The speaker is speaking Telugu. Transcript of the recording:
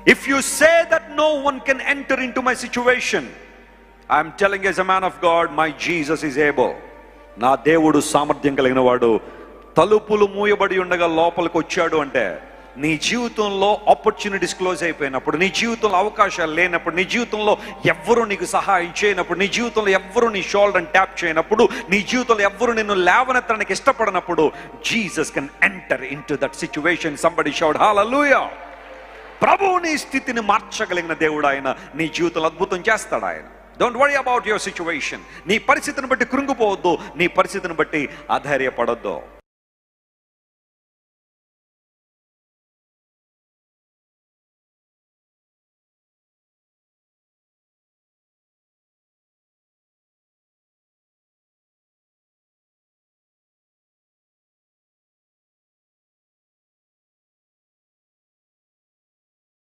If you say that no one can enter into my situation, I am telling you as a man of God, my Jesus is able. నా దేవుడు సామర్థ్యం కలిగిన వాడు. తలుపులు మూయబడి ఉండగా లోపలికి వచ్చాడు అంటే, నీ జీవితంలో ఆపర్చునిటీస్ క్లోజ్ అయిపోయినప్పుడు, నీ జీవితంలో అవకాశాలు లేనప్పుడు, నీ జీవితంలో ఎవ్వరూ నీకు సహాయం చేయనప్పుడు, నీ జీవితంలో ఎవ్వరూ నీ షోల్డర్ ట్యాప్ చేయనప్పుడు, నీ జీవితంలో ఎవ్వరూ నిన్ను లేవనెత్తడానికి ఇష్టపడనప్పుడు, Jesus can enter into that situation. Somebody shout hallelujah. ప్రభువు నీ స్థితిని మార్చగలిగిన దేవుడు ఆయన. నీ జీవితంలో అద్భుతం చేస్తాడు ఆయన. Don't worry about your situation. నీ పరిస్థితిని బట్టి కృంగిపోవద్దు, నీ పరిస్థితిని బట్టి అధైర్యపడొద్దు.